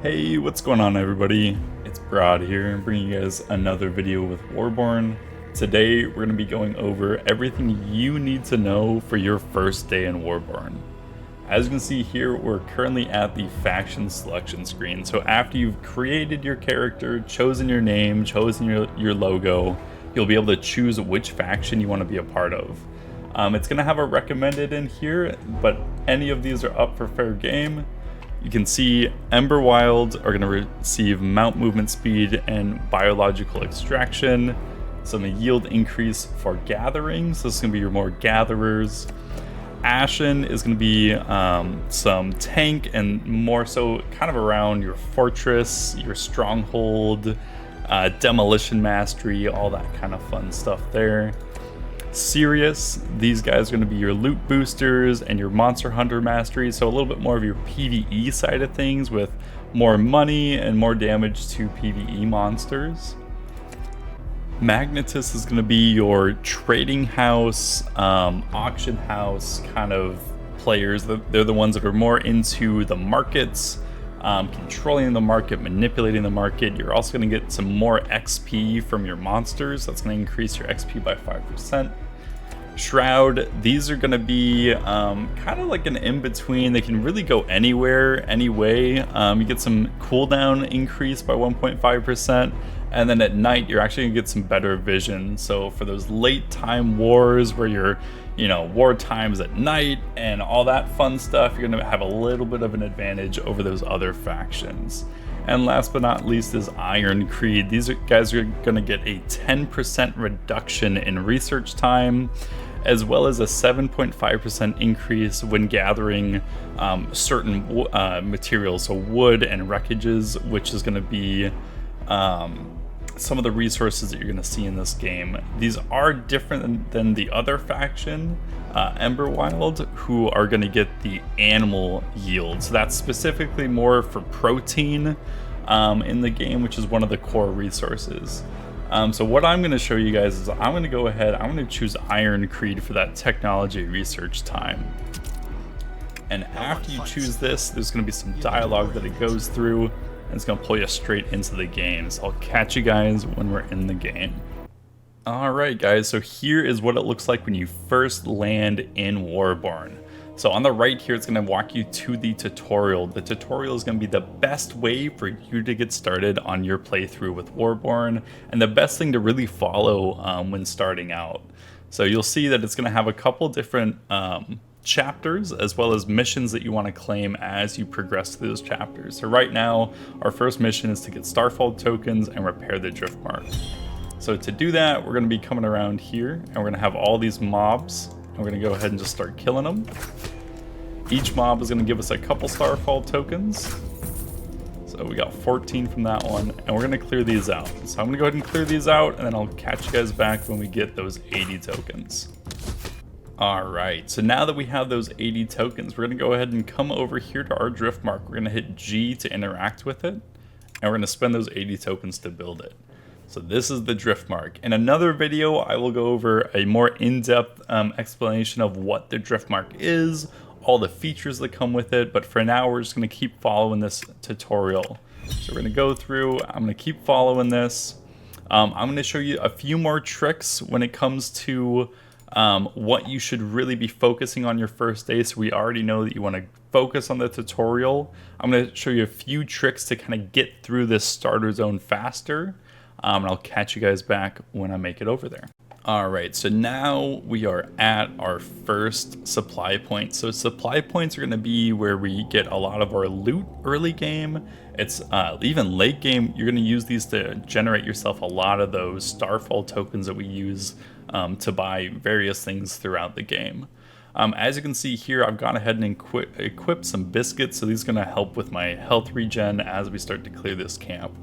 Hey, what's going on everybody? It's Brad here, bringing you guys another video with Warborne. Today we're going to be going over everything you need to know for your first day in Warborne. As you can see here, we're currently at the faction selection screen. So after you've created your character, chosen your name, chosen your logo, you'll be able to choose which faction you want to be a part of. It's going to have a recommended in here, but any of these are up for fair game. You can see Ember Wilds are going to receive mount movement speed and biological extraction, some yield increase for gathering, so this is going to be your more gatherers. Ashen is going to be some tank and more so kind of around your fortress, your stronghold, demolition mastery, all that kind of fun stuff there. Sirius, these guys are going to be your loot boosters and your monster hunter mastery, so a little bit more of your PvE side of things with more money and more damage to PvE monsters. Magnetus is going to be your trading house, auction house kind of players. They're the ones that are more into the markets, controlling the market, manipulating the market. You're also going to get some more XP from your monsters. That's going to increase your XP by 5%. Shroud, these are going to be kind of like an in-between. They can really go anywhere, any way. You get some cooldown increase by 1.5%. And then at night, you're actually going to get some better vision. So for those late time wars where you're, war times at night and all that fun stuff, you're going to have a little bit of an advantage over those other factions. And last but not least is Iron Creed. These guys are going to get a 10% reduction in research time, as well as a 7.5% increase when gathering certain materials, so wood and wreckages, which is going to be some of the resources that you're going to see in this game. These are different than the other faction, Emberwild, who are going to get the animal yield. So that's specifically more for protein in the game, which is one of the core resources. So what I'm going to show you guys is I'm going to go ahead, I'm going to choose Iron Creed for that technology research time. And after you choose this, there's going to be some dialogue that it goes through. It's going to pull you straight into the game. So I'll catch you guys when we're in the game. Alright guys, so here is what it looks like when you first land in Warborne. So on the right here, it's going to walk you to the tutorial. The tutorial is going to be the best way for you to get started on your playthrough with Warborne, and the best thing to really follow when starting out. So you'll see that it's going to have a couple different chapters as well as missions that you want to claim as you progress through those chapters. So right now our first mission is to get Starfall tokens and repair the driftmark. So to do that, we're going to be coming around here and we're going to have all these mobs and we're going to go ahead and just start killing them. Each mob is going to give us a couple Starfall tokens. So we got 14 from that one, and we're going to clear these out. So I'm going to go ahead and clear these out, and then I'll catch you guys back when we get those 80 tokens. Alright, so now that we have those 80 tokens, we're going to go ahead and come over here to our driftmark. We're going to hit G to interact with it, and we're going to spend those 80 tokens to build it. So this is the driftmark. In another video, I will go over a more in-depth explanation of what the driftmark is, all the features that come with it, but for now we're just going to keep following this tutorial. So we're going to go through, I'm going to keep following this. I'm going to show you a few more tricks when it comes to what you should really be focusing on your first day. So we already know that you want to focus on the tutorial. I'm going to show you a few tricks to kind of get through this starter zone faster, and I'll catch you guys back when I make it over there. Alright, so now we are at our first supply point. So supply points are going to be where we get a lot of our loot early game. It's even late game, you're going to use these to generate yourself a lot of those Starfall tokens that we use to buy various things throughout the game. As you can see here, I've gone ahead and equipped some biscuits, so these are going to help with my health regen as we start to clear this camp.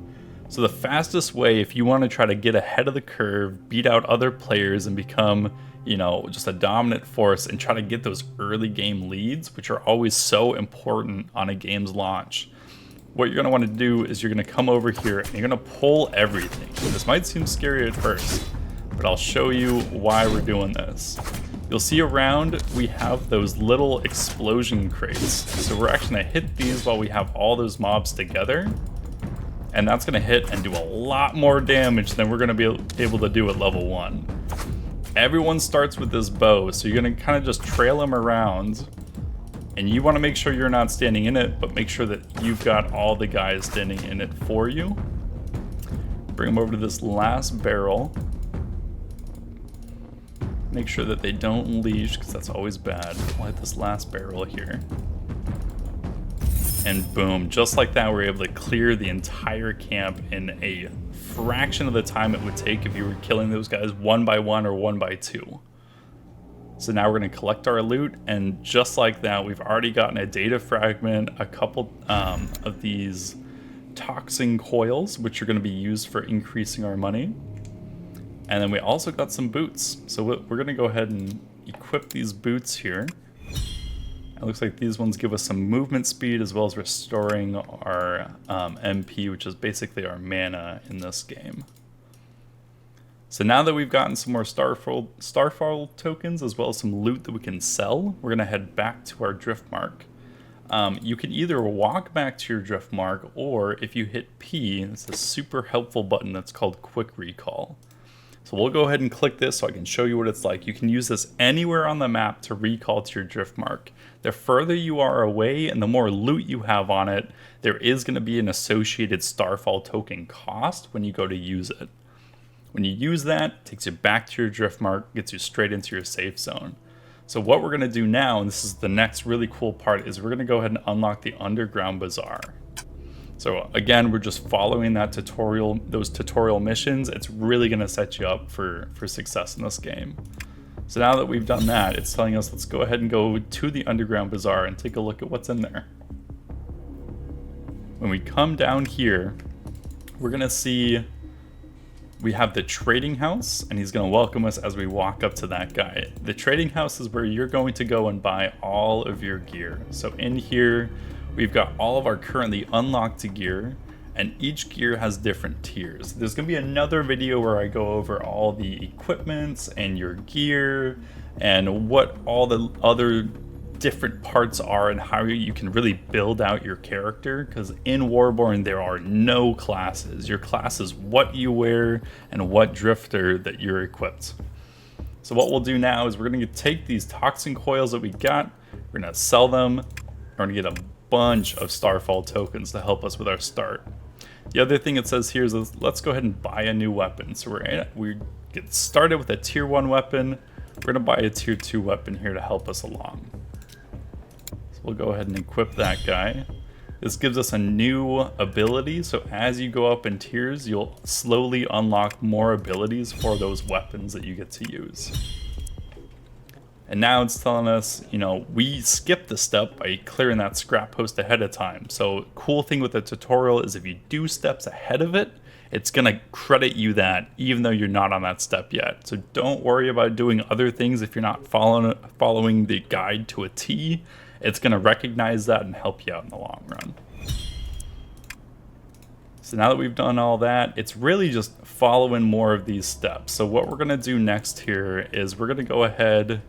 So the fastest way, if you want to try to get ahead of the curve, beat out other players and become, just a dominant force and try to get those early game leads, which are always so important on a game's launch. What you're going to want to do is you're going to come over here and you're going to pull everything. This might seem scary at first, but I'll show you why we're doing this. you'll see around we have those little explosion crates. So we're actually gonna hit these while we have all those mobs together. And that's gonna hit and do a lot more damage than we're gonna be able to do at level 1. Everyone starts with this bow, so you're gonna kind of just trail them around. And you wanna make sure you're not standing in it, but make sure that you've got all the guys standing in it for you. Bring them over to this last barrel. Make sure that they don't unleash, because that's always bad. We'll hit this last barrel here. And boom, just like that, we're able to clear the entire camp in a fraction of the time it would take if you were killing those guys 1 by 1 or 1 by 2. So now we're gonna collect our loot, and just like that, we've already gotten a data fragment, a couple of these toxin coils, which are gonna be used for increasing our money. And then we also got some boots. So we're gonna go ahead and equip these boots here. It looks like these ones give us some movement speed as well as restoring our MP, which is basically our mana in this game. So now that we've gotten some more Starfall tokens as well as some loot that we can sell, we're gonna head back to our driftmark. You can either walk back to your driftmark, or if you hit P, it's a super helpful button that's called Quick Recall. So we'll go ahead and click this so I can show you what it's like. You can use this anywhere on the map to recall to your driftmark. The further you are away and the more loot you have on it, there is going to be an associated Starfall token cost when you go to use it. When you use that, it takes you back to your driftmark, gets you straight into your safe zone. So what we're going to do now, and this is the next really cool part, is we're going to go ahead and unlock the underground bazaar. So again, we're just following that tutorial, those tutorial missions. It's really gonna set you up for success in this game. So now that we've done that, it's telling us let's go ahead and go to the underground bazaar and take a look at what's in there. When we come down here, we're gonna see we have the trading house, and he's gonna welcome us as we walk up to that guy. The trading house is where you're going to go and buy all of your gear. So in here, we've got all of our currently unlocked gear, and each gear has different tiers. There's gonna be another video where I go over all the equipments and your gear and what all the other different parts are and how you can really build out your character, because in Warborne there are no classes. Your class is what you wear and what drifter that you're equipped. So what we'll do now is we're gonna take these toxin coils that we got, we're gonna sell them, we're gonna get a bunch of Starfall tokens to help us with our start. The other thing it says here is let's go ahead and buy a new weapon. So we get started with a tier 1 weapon. We're gonna buy a tier 2 weapon here to help us along. So we'll go ahead and equip that guy. This gives us a new ability, so as you go up in tiers, you'll slowly unlock more abilities for those weapons that you get to use. And now it's telling us, you know, we skipped the step by clearing that scrap post ahead of time. So cool thing with the tutorial is if you do steps ahead of it, it's gonna credit you that even though you're not on that step yet. So don't worry about doing other things if you're not following the guide to a T. It's gonna recognize that and help you out in the long run. So now that we've done all that, it's really just following more of these steps. So what we're gonna do next here is we're gonna go ahead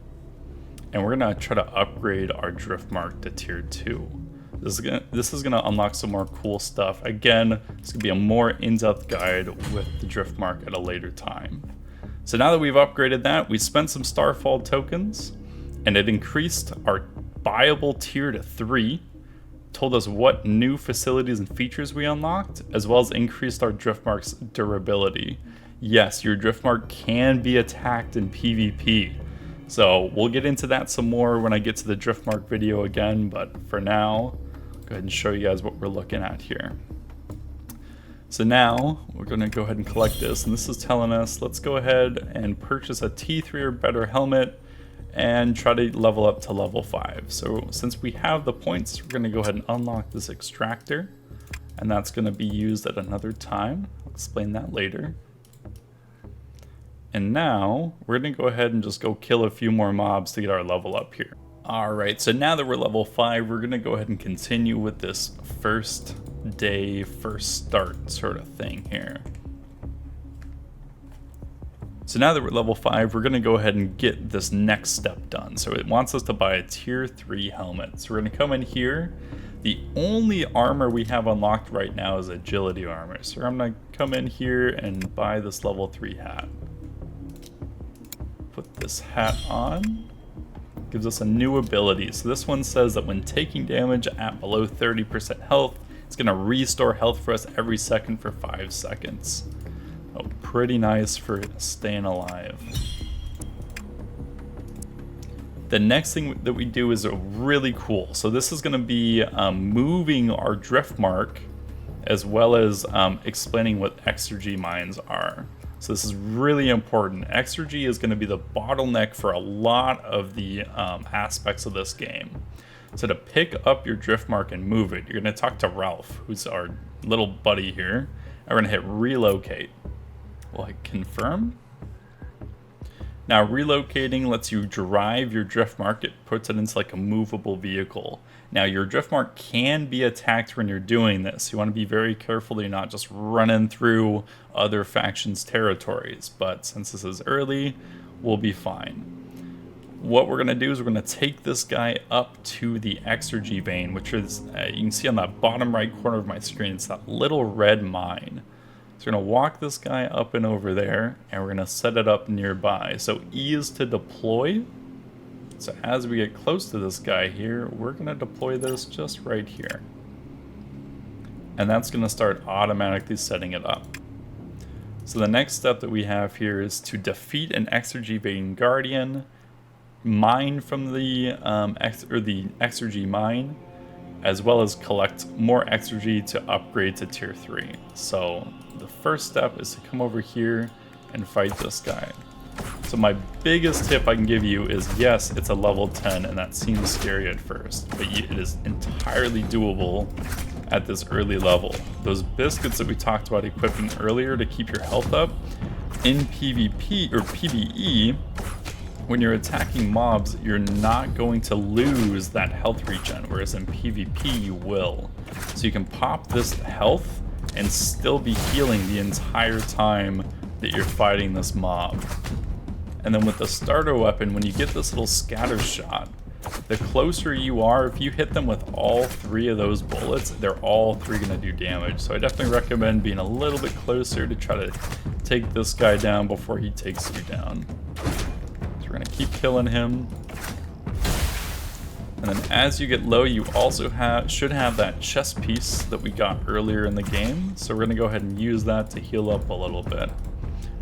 and we're gonna try to upgrade our driftmark to tier 2. This is gonna unlock some more cool stuff. Again, it's gonna be a more in-depth guide with the driftmark at a later time. So now that we've upgraded that, we spent some Starfall tokens, and it increased our buyable tier to 3, told us what new facilities and features we unlocked, as well as increased our driftmark's durability. Yes, your driftmark can be attacked in PvP. So we'll get into that some more when I get to the driftmark video again, but for now, I'll go ahead and show you guys what we're looking at here. So now we're gonna go ahead and collect this, and this is telling us, let's go ahead and purchase a T3 or better helmet and try to level up to level 5. So since we have the points, we're gonna go ahead and unlock this extractor, and that's gonna be used at another time. I'll explain that later. And now we're gonna go ahead and just go kill a few more mobs to get our level up here. All right, so now that we're level 5, we're gonna go ahead and continue with this first day, first start sort of thing here. So now that we're at level 5, we're going to go ahead and get this next step done. So it wants us to buy a tier 3 helmet. So we're going to come in here. The only armor we have unlocked right now is agility armor. So I'm going to come in here and buy this level 3 hat. Put this hat on. Gives us a new ability. So this one says that when taking damage at below 30% health, it's going to restore health for us every second for 5 seconds. Oh, pretty nice for staying alive. The next thing that we do is really cool. So this is going to be moving our driftmark, as well as explaining what exergy mines are. So this is really important. Exergy is going to be the bottleneck for a lot of the aspects of this game. So to pick up your driftmark and move it, you're going to talk to Ralph, who's our little buddy here, and we're going to hit relocate. We'll hit confirm. Now relocating lets you drive your driftmark. It puts it into like a movable vehicle. Now your driftmark can be attacked when you're doing this. You want to be very careful that you're not just running through other factions' territories. But since this is early, we'll be fine. What we're going to do is we're going to take this guy up to the exergy vein, which is, you can see on that bottom right corner of my screen, it's that little red mine. So we're going to walk this guy up and over there, and we're going to set it up nearby. So E is to deploy. So as we get close to this guy here, we're going to deploy this just right here. And that's going to start automatically setting it up. So the next step that we have here is to defeat an exergy vein guardian, mine from the exergy mine, as well as collect more exergy to upgrade to tier 3. So the first step is to come over here and fight this guy. So my biggest tip I can give you is, yes, it's a level 10 and that seems scary at first, but it is entirely doable at this early level. Those biscuits that we talked about equipping earlier to keep your health up, in PvP or PvE, when you're attacking mobs, you're not going to lose that health regen, whereas in PvP you will. So you can pop this health and still be healing the entire time that you're fighting this mob. And then with the starter weapon, when you get this little scatter shot, the closer you are, if you hit them with all 3 of those bullets, they're all 3 going to do damage. So I definitely recommend being a little bit closer to try to take this guy down before he takes you down. We're going to keep killing him. And then as you get low, you also should have that chest piece that we got earlier in the game. So we're going to go ahead and use that to heal up a little bit.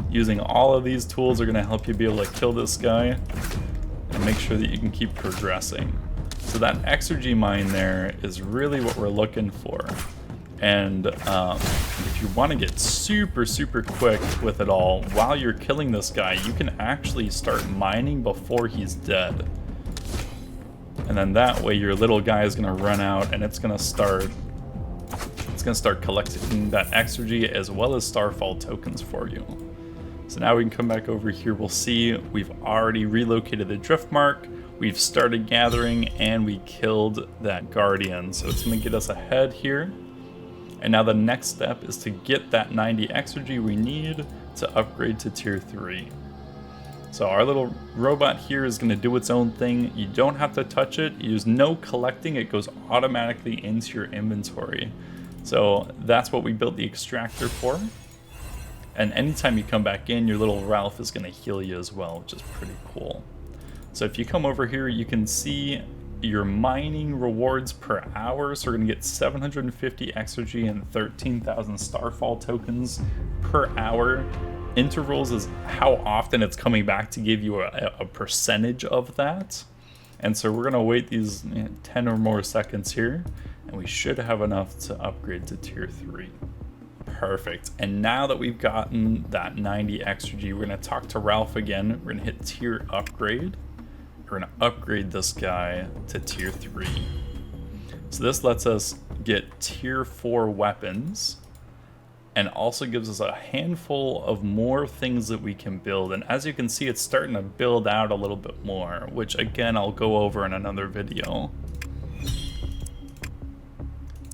Using all of these tools are going to help you be able to kill this guy and make sure that you can keep progressing. So that exergy mine there is really what we're looking for. And if you want to get super quick with it all, while you're killing this guy, you can actually start mining before he's dead. And then that way your little guy is going to run out and it's going to start collecting that exergy as well as starfall tokens for you. So now we can come back over here. We'll see we've already relocated the driftmark. We've started gathering and we killed that guardian. So it's going to get us ahead here. And now the next step is to get that 90 exergy we need to upgrade to tier 3. So our little robot here is going to do its own thing. You don't have to touch it. There's no collecting. It goes automatically into your inventory. So that's what we built the extractor for. And anytime you come back in, your little Ralph is going to heal you as well, which is pretty cool. So if you come over here, you can see your mining rewards per hour. So we're going to get 750 exergy and 13,000 starfall tokens per hour. Intervals is how often it's coming back to give you a percentage of that. And so we're going to wait these 10 or more seconds here, and we should have enough to upgrade to tier 3. Perfect. And now that we've gotten that 90 exergy, we're going to talk to Ralph again. We're going to hit tier upgrade. We're going to upgrade this guy to tier 3. So this lets us get tier 4 weapons and also gives us a handful of more things that we can build. And as you can see, it's starting to build out a little bit more, which again, I'll go over in another video.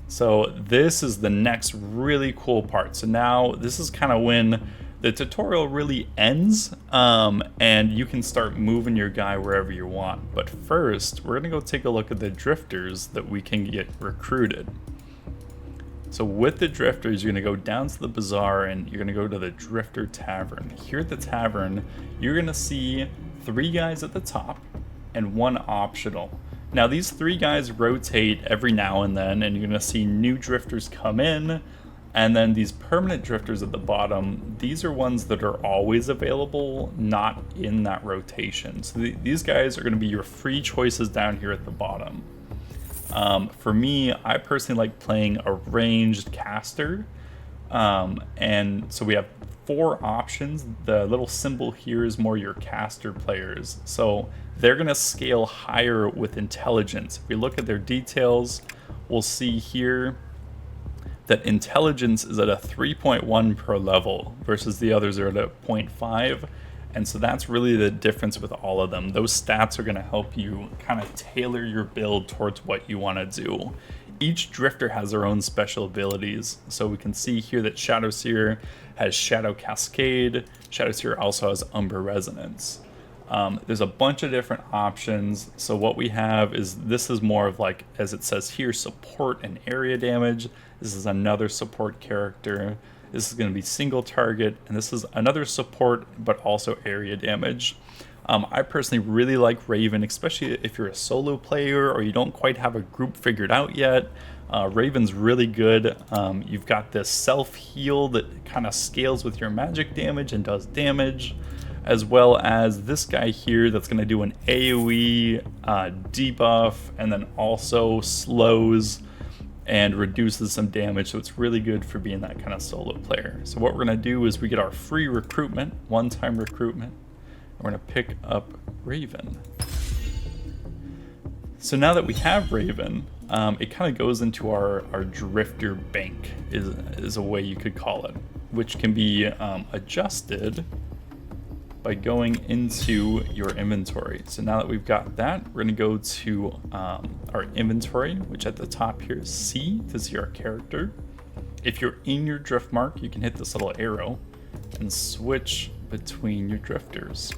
So this is the next really cool part. So now this is kind of when the tutorial really ends, and you can start moving your guy wherever you want. But first, we're gonna go take a look at the drifters that we can get recruited. So with the drifters, you're gonna go down to the Bazaar and you're gonna go to the Drifter Tavern. Here at the tavern, you're gonna see 3 guys at the top and 1 optional. Now these 3 guys rotate every now and then, and you're gonna see new drifters come in, and then these permanent drifters at the bottom, these are ones that are always available, not in that rotation. So these guys are gonna be your free choices down here at the bottom. For me, I personally like playing a ranged caster, and so we have 4 options. The little symbol here is more your caster players, so they're going to scale higher with intelligence. If we look at their details, we'll see here that intelligence is at a 3.1 per level versus the others are at a 0.5. And so that's really the difference with all of them. Those stats are going to help you kind of tailor your build towards what you want to do. Each drifter has their own special abilities. So we can see here that Shadowseer has Shadow Cascade. Shadowseer also has Umber Resonance. There's a bunch of different options. So what we have is, this is more of like, as it says here, support and area damage. This is another support character. This is going to be single target, and this is another support, but also area damage. I personally really like Raven, especially if you're a solo player or you don't quite have a group figured out yet. Raven's really good. You've got this self-heal that kind of scales with your magic damage and does damage, as well as this guy here that's going to do an AoE debuff, and then also slows and reduces some damage, so it's really good for being that kind of solo player. So what we're going to do is we get our free recruitment, one-time recruitment, and we're going to pick up Raven. So now that we have Raven, it kind of goes into our drifter bank, is a way you could call it, which can be adjusted by going into your inventory. So now that we've got that, we're gonna go to our inventory, which at the top here is C to see our character. If you're in your drift mark, you can hit this little arrow and switch between your drifters.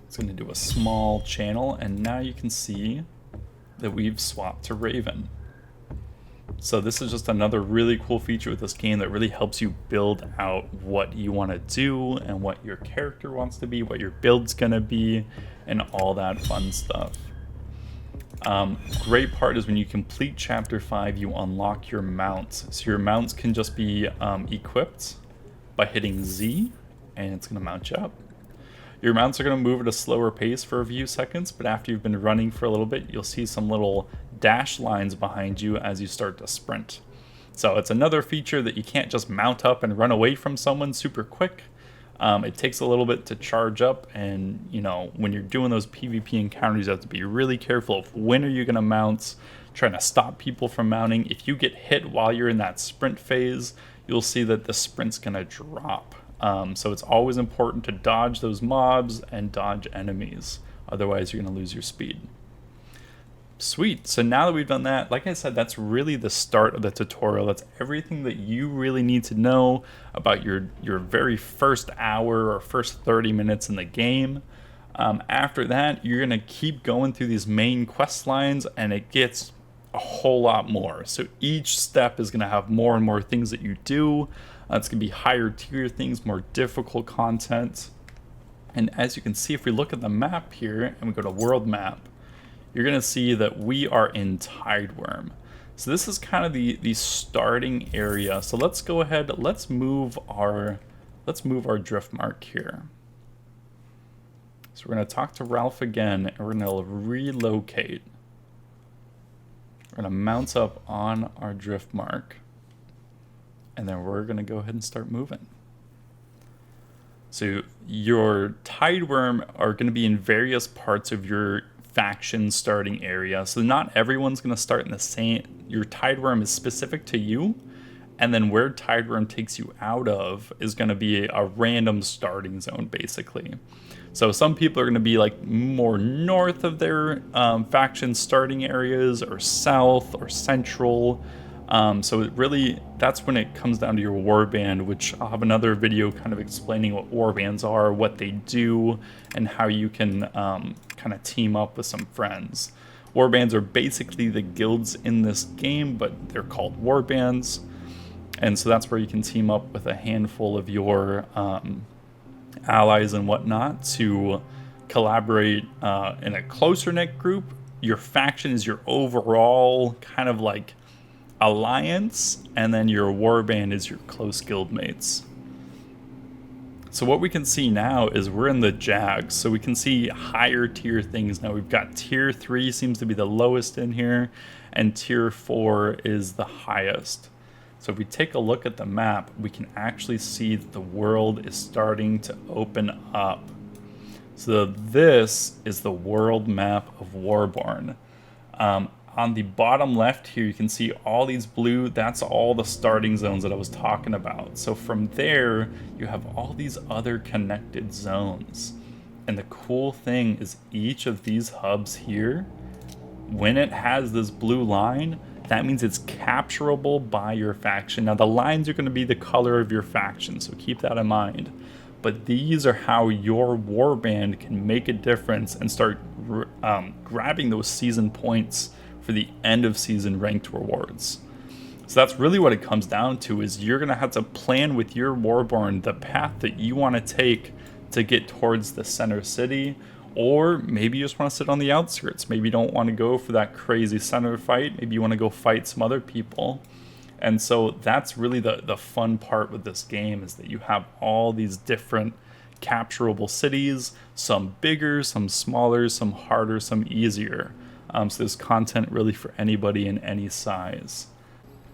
It's gonna do a small channel, and now you can see that we've swapped to Raven. So this is just another really cool feature with this game that really helps you build out what you want to do and what your character wants to be, what your build's gonna be, and all that fun stuff. Great part is when you complete chapter 5, you unlock your mounts. So your mounts can just be equipped by hitting Z, and it's gonna mount you up. Your mounts are going to move at a slower pace for a few seconds, but after you've been running for a little bit, you'll see some little dash lines behind you as you start to sprint. So it's another feature that you can't just mount up and run away from someone super quick. It takes a little bit to charge up, and you know, when you're doing those PvP encounters, you have to be really careful of when are you going to mount, trying to stop people from mounting. If you get hit while you're in that sprint phase, you'll see that the sprint's going to drop. So it's always important to dodge those mobs and dodge enemies, otherwise you're going to lose your speed. Sweet. So now that we've done that, like I said, that's really the start of the tutorial. That's everything that you really need to know about your very first hour or first 30 minutes in the game. After that, you're going to keep going through these main quest lines, and it gets a whole lot more. So each step is going to have more and more things that you do. It's going to be higher tier things, more difficult content. And as you can see, if we look at the map here and we go to world map, you're going to see that we are in Tideworm. So this is kind of the starting area. So let's go ahead, let's move our drift mark here. So we're going to talk to Ralph again, and we're going to relocate. We're going to mount up on our drift mark, and then we're going to go ahead and start moving. So your Tideworm are going to be in various parts of your faction starting area. So not everyone's going to start in the same. Your Tideworm is specific to you, and then where Tideworm takes you out of is going to be a random starting zone, basically. So some people are going to be like more north of their faction starting areas, or south or central. So it really, that's when it comes down to your warband, which I'll have another video kind of explaining what warbands are, what they do, and how you can kind of team up with some friends. Warbands are basically the guilds in this game, but they're called warbands. And so that's where you can team up with a handful of your allies and whatnot to collaborate in a closer knit group. Your faction is your overall kind of like alliance, and then your warband is your close guildmates. So what we can see now is we're in the Jags, so we can see higher tier things now. We've got tier 3 seems to be the lowest in here, and tier 4 is the highest. So if we take a look at the map, we can actually see that the world is starting to open up. So this is the world map of Warborne. On the bottom left here, you can see all these blue, that's all the starting zones that I was talking about. So from there, you have all these other connected zones. And the cool thing is each of these hubs here, when it has this blue line, that means it's capturable by your faction. Now the lines are going to be the color of your faction, so keep that in mind. But these are how your warband can make a difference and start grabbing those season points for the end of season ranked rewards. So that's really what it comes down to, is you're going to have to plan with your Warborne the path that you want to take to get towards the center city, or maybe you just want to sit on the outskirts. Maybe you don't want to go for that crazy center fight. Maybe you want to go fight some other people. And so that's really the fun part with this game, is that you have all these different capturable cities, some bigger, some smaller, some harder, some easier. So there's content really for anybody in any size.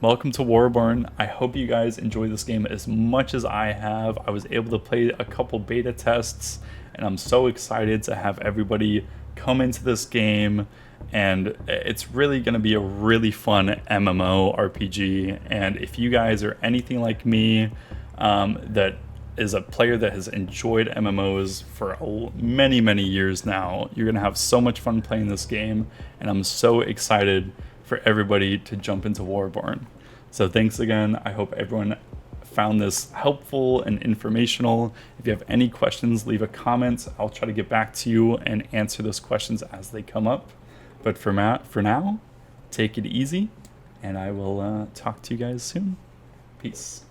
Welcome to Warborne. I hope you guys enjoy this game as much as I have. I was able to play a couple beta tests, and I'm so excited to have everybody come into this game. And it's really going to be a really fun MMO RPG. And if you guys are anything like me, that is a player that has enjoyed MMOs for many years now, you're going to have so much fun playing this game. And I'm so excited for everybody to jump into Warborne. So thanks again. I hope everyone found this helpful and informational. If you have any questions, leave a comment. I'll try to get back to you and answer those questions as they come up. But for now, take it easy, and I will talk to you guys soon. Peace.